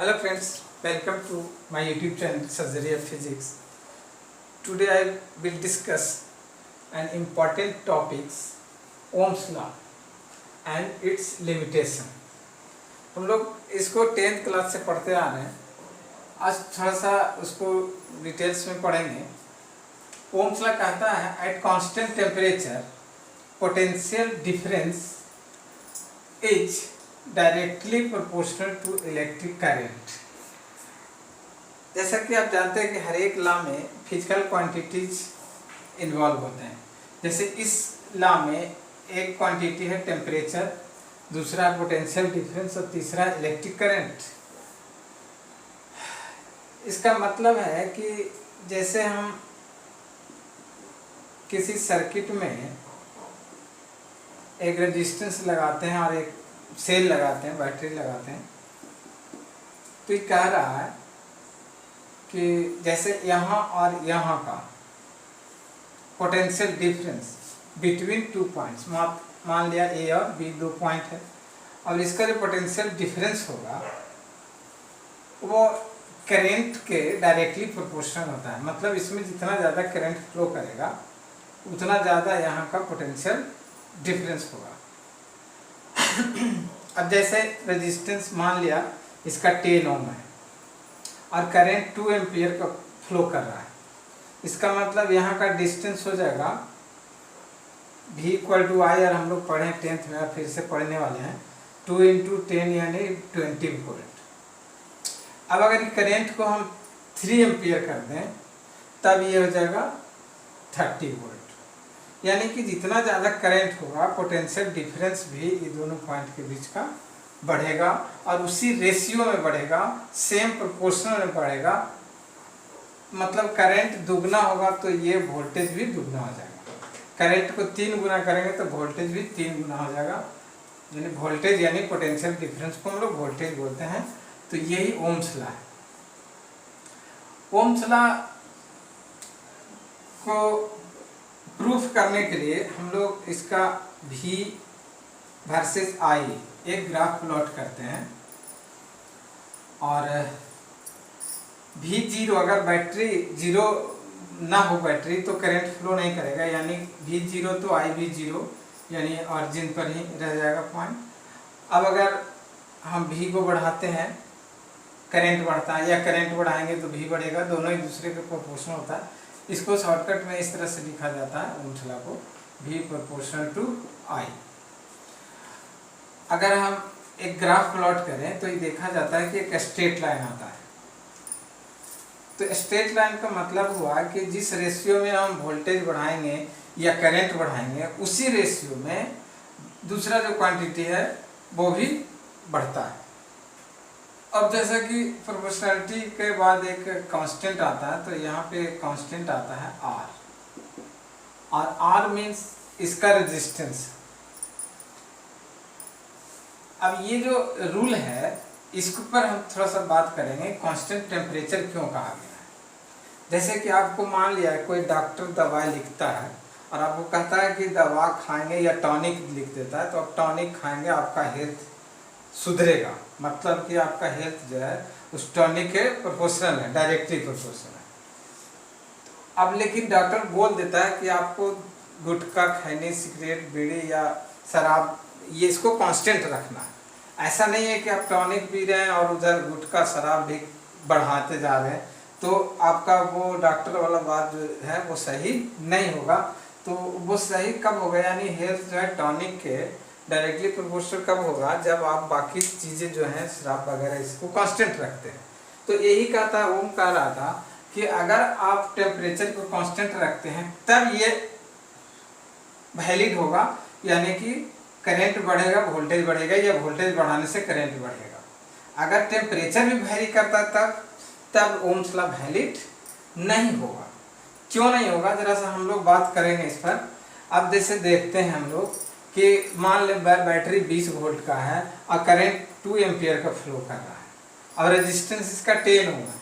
Hello friends, welcome to my YouTube channel Surgery of Physics. Today I will discuss an important topics Ohm's law and its limitation. हम लोग इसको 10th class से पढ़ते आ रहे हैं. आज थोड़ा सा उसको डिटेल्स में पढ़ेंगे. Ohm's law कहता है at constant temperature potential difference is directly proportional to electric current. जैसा कि आप जानते हैं कि हर एक लॉ में फिजिकल क्वांटिटीज इन्वॉल्व होते हैं. जैसे इस लॉ में एक क्वांटिटी है टेम्परेचर, दूसरा पोटेंशियल डिफरेंस और तीसरा इलेक्ट्रिक करंट. इसका मतलब है कि जैसे हम किसी सर्किट में एक रेजिस्टेंस लगाते हैं और एक सेल लगाते हैं, बैटरी लगाते हैं, तो ये कह रहा है कि जैसे यहाँ और यहाँ का potential difference between two points, मान लिया ए और बी दो पॉइंट है, और इसका जो पोटेंशियल डिफरेंस होगा वो करंट के डायरेक्टली प्रोपोर्शनल होता है. मतलब इसमें जितना ज़्यादा करंट फ्लो करेगा उतना ज़्यादा यहाँ का पोटेंशियल डिफरेंस होगा. अब जैसे रेजिस्टेंस मान लिया इसका 10 ओम है और करंट 2 एम्पियर का फ्लो कर रहा है. इसका मतलब यहाँ का डिस्टेंस हो जाएगा V इक्वल टू आई, और हम लोग पढ़े 10th में और फिर से पढ़ने वाले हैं, 2 × 10 यानी 20 वोल्ट. अब अगर करंट को हम 3 एम्पियर कर दें तब ये हो जाएगा 30 वोल्ट. यानी कि जितना ज़्यादा करंट होगा पोटेंशियल डिफरेंस भी ये दोनों पॉइंट के बीच का बढ़ेगा और उसी रेशियो में बढ़ेगा, सेम प्रोपोर्शनल में बढ़ेगा. मतलब करंट दुगना होगा तो ये वोल्टेज भी दुगना हो जाएगा. करंट को 3 गुना करेंगे तो वोल्टेज भी 3 गुना हो जाएगा. यानी वोल्टेज यानी पोटेंशियल डिफरेंस को हम लोग वोल्टेज बोलते हैं. तो यही ओम्स लॉ है. ओम्स लॉ को प्रूफ करने के लिए हम लोग इसका V वर्सेस I एक ग्राफ प्लॉट करते हैं. और V0 अगर बैटरी जीरो ना हो बैटरी तो करंट फ्लो नहीं करेगा, यानी V0 तो I भी जीरो यानी ऑरिजिन पर ही रह जाएगा पॉइंट. अब अगर हम V को बढ़ाते हैं करंट बढ़ता है, या करंट बढ़ाएंगे तो V बढ़ेगा, दोनों एक दूसरे के प्रोपोर्शनल होता है. इसको शॉर्टकट में इस तरह से लिखा जाता है ओम्स लॉ को, V प्रोपोर्शनल टू I. अगर हम एक ग्राफ प्लॉट करें तो ये देखा जाता है कि एक स्ट्रेट लाइन आता है. तो स्ट्रेट लाइन का मतलब हुआ कि जिस रेशियो में हम वोल्टेज बढ़ाएंगे या करंट बढ़ाएंगे उसी रेशियो में दूसरा जो क्वांटिटी है वो भी बढ़ता है. अब जैसा कि प्रोपोर्शनलिटी के बाद एक कांस्टेंट आता है, तो यहाँ पे कांस्टेंट आता है R, और R मीन्स इसका रेजिस्टेंस. अब ये जो रूल है इसके ऊपर हम थोड़ा सा बात करेंगे, कांस्टेंट टेम्परेचर क्यों कहा गया है. जैसे कि आपको मान लिया कोई डॉक्टर दवा लिखता है और आपको कहता है कि दवा खाएंगे या टॉनिक लिख देता है, तो आप टॉनिक खाएंगे आपका हेल्थ सुधरेगा. मतलब कि आपका हेल्थ जो है उस टॉनिक के प्रोपोर्शनल है, डायरेक्टली प्रोपोर्शनल है. अब लेकिन डॉक्टर बोल देता है कि आपको गुटखा खैनी, सिगरेट, बीड़ी या शराब, ये इसको कांस्टेंट रखना है. ऐसा नहीं है कि आप टॉनिक पी रहे हैं और उधर गुटखा शराब भी बढ़ाते जा रहे हैं, तो आपका वो डॉक्टर वाला बात जो है वो सही नहीं होगा. तो वो सही कब होगा, यानी हेल्थ जो है टॉनिक के डायरेक्टली प्रोपोर्शनल कब होगा, जब आप बाकी चीज़ें जो हैं शराब वगैरह इसको कांस्टेंट रखते हैं. तो यही कहता ओम कह रहा था कि अगर आप टेम्परेचर को कांस्टेंट रखते हैं तब ये वैलिड होगा, यानी कि करंट बढ़ेगा वोल्टेज बढ़ेगा, या वोल्टेज बढ़ाने से करंट बढ़ेगा. अगर टेम्परेचर भी वैरी करता तब ओम्स लॉ वैलिड नहीं होगा. क्यों नहीं होगा, जरा सा हम लोग बात करेंगे इस पर. अब जैसे देखते हैं हम लोग कि मान लें बैटरी 20 वोल्ट का है और करंट 2 एम्पियर का फ्लो कर रहा है और रेजिस्टेंस इसका 10 ओम है,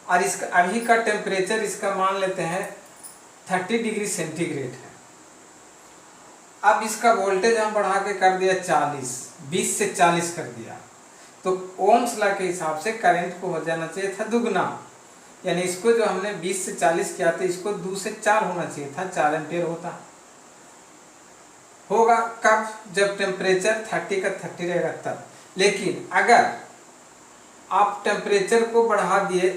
और इसका अभी का टेम्परेचर इसका मान लेते हैं 30 डिग्री सेंटीग्रेड है. अब इसका वोल्टेज हम बढ़ा के कर दिया 40, 20 से 40 कर दिया, तो ओम्स लॉ के हिसाब से करंट को हो जाना चाहिए था दुगना, यानी इसको जो हमने 20 से 40 किया था इसको 2 से 4 होना चाहिए था, 4 एम्पियर होता। होगा कब? जब टेम्परेचर 30 का 30 रहेगा तब। लेकिन अगर आप टेम्परेचर को बढ़ा दिए,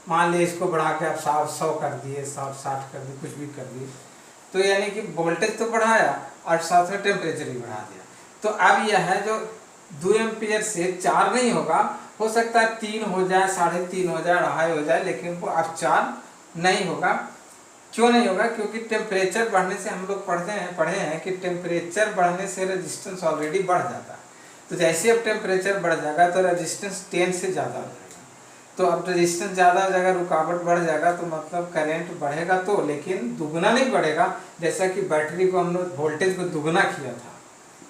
मान लीजिए इसको बढ़ा के आप 100 कर दिए, 60 कर दिए, कुछ भी कर दिए, तो यानी कि वोल्टेज तो बढ़ाया और साथ में टेम्परेचर भी बढ़ा दिया। तो अब यह है जो 2 एम्पियर से 4 नहीं होगा, हो सकता है 3 हो जाए, 3.5 हो जाए, 2.5 हो जाए, लेकिन वो अब 4 नहीं होगा। क्यों नहीं होगा? क्योंकि टेम्परेचर बढ़ने से हम लोग पढ़े हैं कि टेम्परेचर बढ़ने से रेजिस्टेंस ऑलरेडी बढ़ जाता है। तो जैसे अब टेम्परेचर बढ़ जाएगा तो रेजिस्टेंस 10 से ज़्यादा हो जाएगा। तो अब रेजिस्टेंस ज़्यादा हो जाएगा, रुकावट बढ़ जाएगा, तो मतलब करंट बढ़ेगा तो, लेकिन दुगना नहीं बढ़ेगा। जैसा कि बैटरी को हम लोग वोल्टेज को दुगना किया था,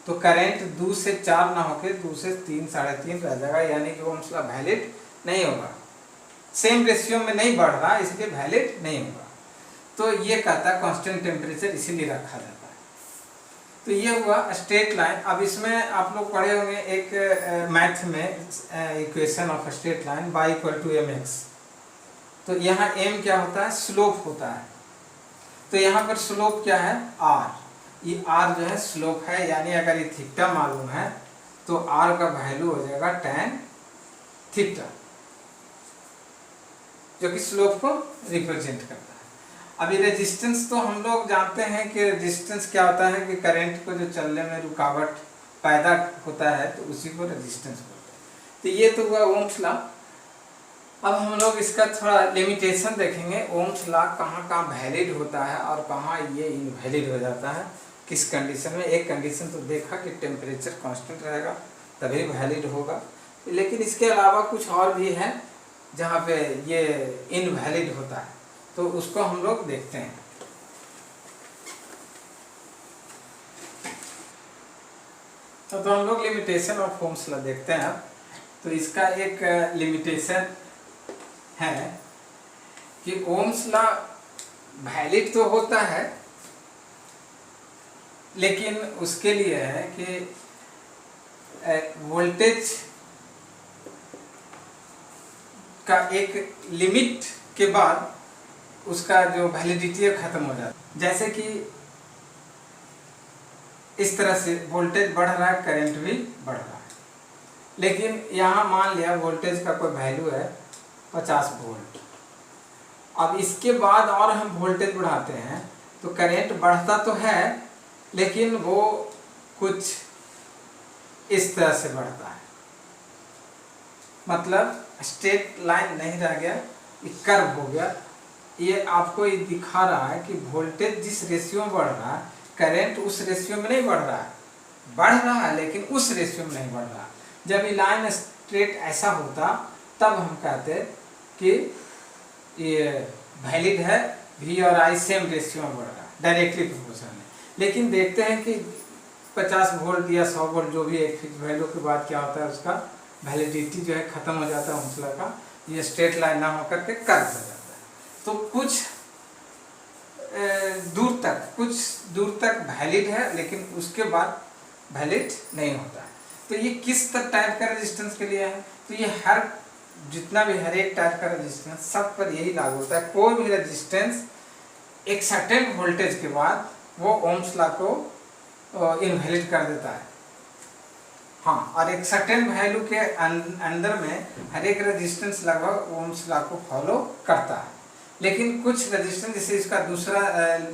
तो करंट 2 से 4 ना होकर 2 से 3, 3.5 रह जाएगा, यानी कि ओम्स लॉ वैलिड नहीं होगा। सेम रेशियो में नहीं बढ़ रहा, इसलिए वैलिड नहीं होगा। तो ये कहता है कांस्टेंट टेम्परेचर इसीलिए रखा जाता है। तो ये हुआ स्ट्रेट लाइन। अब इसमें आप लोग पढ़े होंगे एक मैथ में equation of straight line y = mx। तो यहाँ m क्या होता है? स्लोप होता है। तो यहाँ पर स्लोप क्या है? r। ये r जो है स्लोप है, यानी अगर ये थीटा मालूम है तो r का वैल्यू हो जाएगा tan थीटा, जो कि स्लोप को रिप्रेजेंट करता है। अभी रेजिस्टेंस तो हम लोग जानते हैं कि रेजिस्टेंस क्या होता है कि करंट को जो चलने में रुकावट पैदा होता है, तो उसी को रेजिस्टेंस बोलते हैं। तो ये तो हुआ ओम्स लॉ। अब हम लोग इसका थोड़ा लिमिटेशन देखेंगे। ओम्स लॉ कहाँ कहाँ वैलिड होता है और कहाँ ये इनवैलिड हो जाता है, किस कंडीशन में। एक कंडीशन तो देखा कि टेम्परेचर कांस्टेंट रहेगा तभी वैलिड होगा, लेकिन इसके अलावा कुछ और भी है जहाँ पे ये इनवैलिड होता है, तो उसको हम लोग देखते हैं। तो हम लोग लिमिटेशन ऑफ ओम्स लॉ देखते हैं। तो इसका एक लिमिटेशन है कि ओम्स लॉ वैलिड तो होता है, लेकिन उसके लिए है कि वोल्टेज का एक लिमिट के बाद उसका जो वैलिडिटी है खत्म हो जाता है। जैसे कि इस तरह से वोल्टेज बढ़ रहा है, करंट भी बढ़ रहा है, लेकिन यहाँ मान लिया वोल्टेज का कोई वैल्यू है 50 वोल्ट। अब इसके बाद और हम वोल्टेज बढ़ाते हैं तो करंट बढ़ता तो है, लेकिन वो कुछ इस तरह से बढ़ता है, मतलब स्ट्रेट लाइन नहीं रह गया, एक कर्व हो गया। ये आपको ये दिखा रहा है कि वोल्टेज जिस रेशियो में बढ़ रहा है, करंट उस रेशियो में नहीं बढ़ रहा है, बढ़ रहा है लेकिन उस रेशियो में नहीं बढ़ रहा। जब ये लाइन स्ट्रेट ऐसा होता तब हम कहते कि ये वैलिड है, V और I सेम रेशियो में बढ़ रहा है, डायरेक्टली प्रोपोर्शनल है। लेकिन देखते हैं कि 50 वोल्ट या 100 वोल्ट जो भी एक फिक्स वैल्यू के बाद क्या होता है, उसका वैलिडिटी जो है खत्म हो जाता है ओम्स लॉ का, ये स्ट्रेट लाइन ना होकर के कर्व हो जाता है। तो कुछ दूर तक वैलिड है, लेकिन उसके बाद वैलिड नहीं होता है। तो ये किस टाइप का रेजिस्टेंस के लिए है? तो ये जितना भी हर एक टाइप का रेजिस्टेंस सब पर यही लागू होता है। कोई भी रेजिस्टेंस एक सर्टेन वोल्टेज के बाद वो ओम्स लॉ को इनवैलिड कर देता है। हाँ, और एक सर्टेन वैल्यू के अंदर में हर एक रेजिस्टेंस लगभग ओम्स लॉ को फॉलो करता है। लेकिन कुछ रेजिस्टेंस, जैसे इसका दूसरा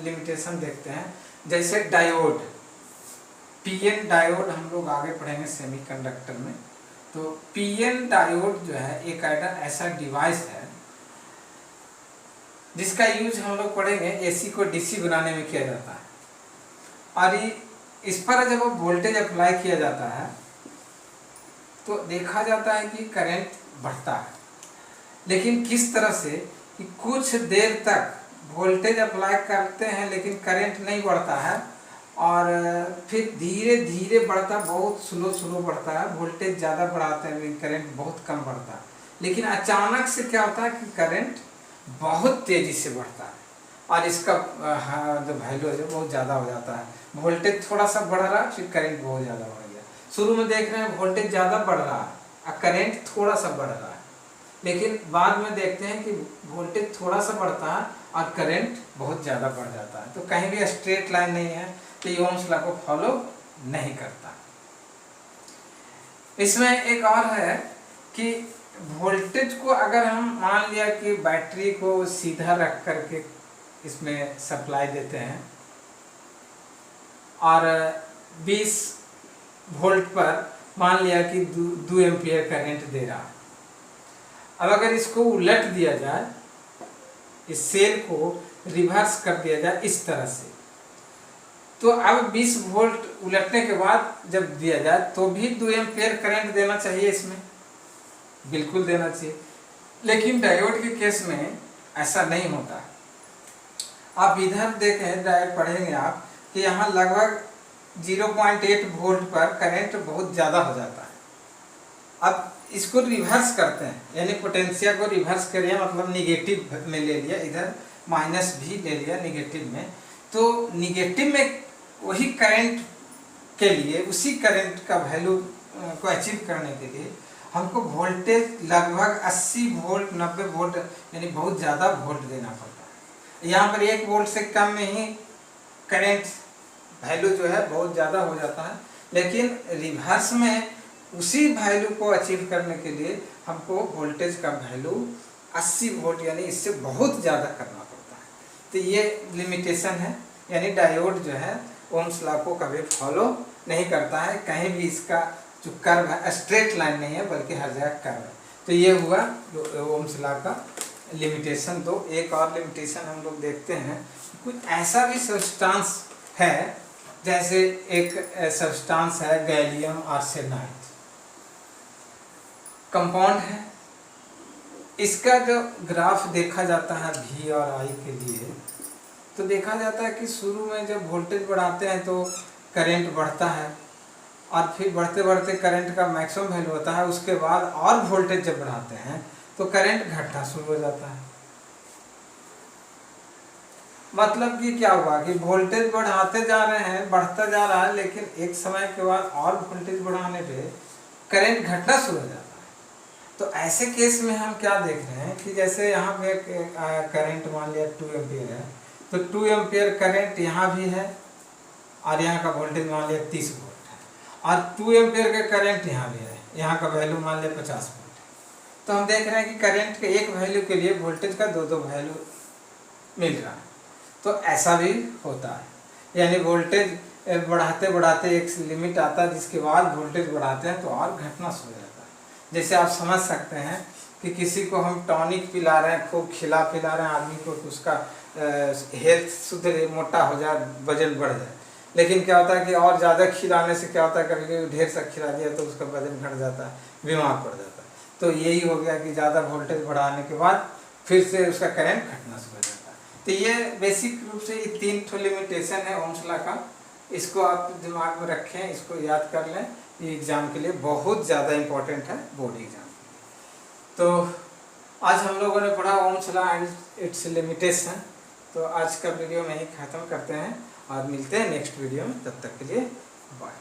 लिमिटेशन देखते हैं, जैसे डायोड, पीएन डायोड हम लोग आगे पढ़ेंगे सेमीकंडक्टर में। तो पीएन डायोड जो है एक ऐसा डिवाइस है जिसका यूज हम लोग पढ़ेंगे एसी को डीसी बनाने में किया जाता है। और इस पर जब वोल्टेज अप्लाई किया जाता है तो देखा जाता है कि करंट बढ़ता है, लेकिन किस तरह से कि कुछ देर तक वोल्टेज अप्लाई करते हैं लेकिन करंट नहीं बढ़ता है, और फिर धीरे धीरे बढ़ता, बहुत स्लो बढ़ता है। वोल्टेज ज़्यादा बढ़ाते हैं लेकिन करंट बहुत कम बढ़ता है। लेकिन अचानक से क्या होता है कि करंट बहुत तेज़ी से बढ़ता है और इसका जो वैल्यू है बहुत ज़्यादा हो जाता है। वोल्टेज थोड़ा सा बढ़ रहा है, फिर करंट बहुत ज़्यादा बढ़ गया। शुरू में देख रहे हैं वोल्टेज ज़्यादा बढ़ रहा है और करंट थोड़ा सा बढ़ रहा है, लेकिन बाद में देखते हैं कि वोल्टेज थोड़ा सा बढ़ता है और करंट बहुत ज़्यादा बढ़ जाता है। तो कहीं भी स्ट्रेट लाइन नहीं है, तो ये ओम्स लॉ को फॉलो नहीं करता। इसमें एक और है कि वोल्टेज को अगर हम मान लिया कि बैटरी को सीधा रख करके इसमें सप्लाई देते हैं और 20 वोल्ट पर मान लिया कि 2 एम्पियर करंट दे रहा है। अब अगर इसको उलट दिया जाए, इस सेल को रिवर्स कर दिया जाए इस तरह से, तो अब 20 वोल्ट उलटने के बाद जब दिया जाए तो भी 2 एम्पियर करंट देना चाहिए, इसमें बिल्कुल देना चाहिए। लेकिन डायोड के केस में ऐसा नहीं होता। आप इधर देखें, डायोड पढ़ेंगे आप कि यहाँ लगभग 0.8 वोल्ट पर करंट बहुत ज़्यादा हो जाता है। अब इसको रिवर्स करते हैं, यानी पोटेंशियल को रिवर्स करिए, मतलब निगेटिव में ले लिया, इधर माइनस भी ले लिया निगेटिव में। तो निगेटिव में वही करंट के लिए, उसी करंट का वैल्यू को अचीव करने के लिए हमको वोल्टेज लगभग 80 वोल्ट 90 वोल्ट यानी बहुत ज़्यादा वोल्ट देना पड़ता है। यहाँ पर 1 वोल्ट से कम में ही करंट वैल्यू जो है बहुत ज़्यादा हो जाता है, लेकिन रिवर्स में उसी वैल्यू को अचीव करने के लिए हमको वोल्टेज का वैल्यू 80 वोल्ट यानी इससे बहुत ज़्यादा करना पड़ता है। तो ये लिमिटेशन है, यानी डायोड जो है ओम्स लॉ को कभी फॉलो नहीं करता है। कहीं भी इसका जो कर्व है स्ट्रेट लाइन नहीं है, बल्कि हर जगह कर्व है। तो ये हुआ ओम्स लॉ का लिमिटेशन। तो एक और लिमिटेशन हम लोग देखते हैं, कुछ ऐसा भी सब्सटेंस है, जैसे एक सब्सटेंस है गैलियम आर्सेनाइड, कंपाउंड है। इसका जो ग्राफ देखा जाता है V और I के लिए, तो देखा जाता है कि शुरू में जब वोल्टेज बढ़ाते हैं तो करंट बढ़ता है, और फिर बढ़ते बढ़ते करंट का मैक्सिमम वैल्यू होता है। उसके बाद और वोल्टेज जब बढ़ाते हैं तो करंट घटना शुरू हो जाता है। मतलब कि क्या हुआ कि वोल्टेज बढ़ाते जा रहे हैं, बढ़ता जा रहा है, लेकिन एक समय के बाद और वोल्टेज बढ़ाने पे करंट घटना शुरू हो जाता है। तो ऐसे केस में हम क्या देख रहे हैं कि जैसे यहाँ पे करंट मान लिया 2 एम्पियर है, तो 2 एम्पियर करंट यहाँ भी है और यहाँ का वोल्टेज मान लिया 30 वोल्ट है, और 2 एम्पियर का करंट यहाँ भी है, यहाँ का वैल्यू मान लिया 50 वोल्ट है। तो हम देख रहे हैं कि करंट के एक वैल्यू के लिए वोल्टेज का 2 वैल्यू मिल रहा है। तो ऐसा भी होता है, यानी वोल्टेज बढ़ाते बढ़ाते एक लिमिट आता है, जिसके बाद वोल्टेज बढ़ाते हैं तो और घटना शुरू हो जाता है। जैसे आप समझ सकते हैं कि किसी को हम टॉनिक पिला रहे हैं, खूब खिला पिला रहे हैं आदमी को, तो उसका हेल्थ सुधरे, मोटा हो जाए, वजन बढ़ जाए। लेकिन क्या होता है कि और ज़्यादा खिलाने से क्या होता है, कभी कभी ढेर सा खिला दिया तो उसका वजन घट जाता है, बीमार पड़ जाता है। तो यही हो गया कि ज़्यादा वोल्टेज बढ़ाने के बाद फिर से उसका करंट घटना शुरू हो जाता है। तो ये बेसिक रूप से ये 3 लिमिटेशन है ओम्स लॉ का। इसको आप दिमाग में रखें, इसको याद कर लें, ये एग्ज़ाम के लिए बहुत ज़्यादा इम्पोर्टेंट है, बोर्ड एग्ज़ाम। तो आज हम लोगों ने पढ़ा Ohm's law and it's limitation. तो आज का वीडियो में ही ख़त्म करते हैं और मिलते हैं नेक्स्ट वीडियो में। तब तक के लिए बाय।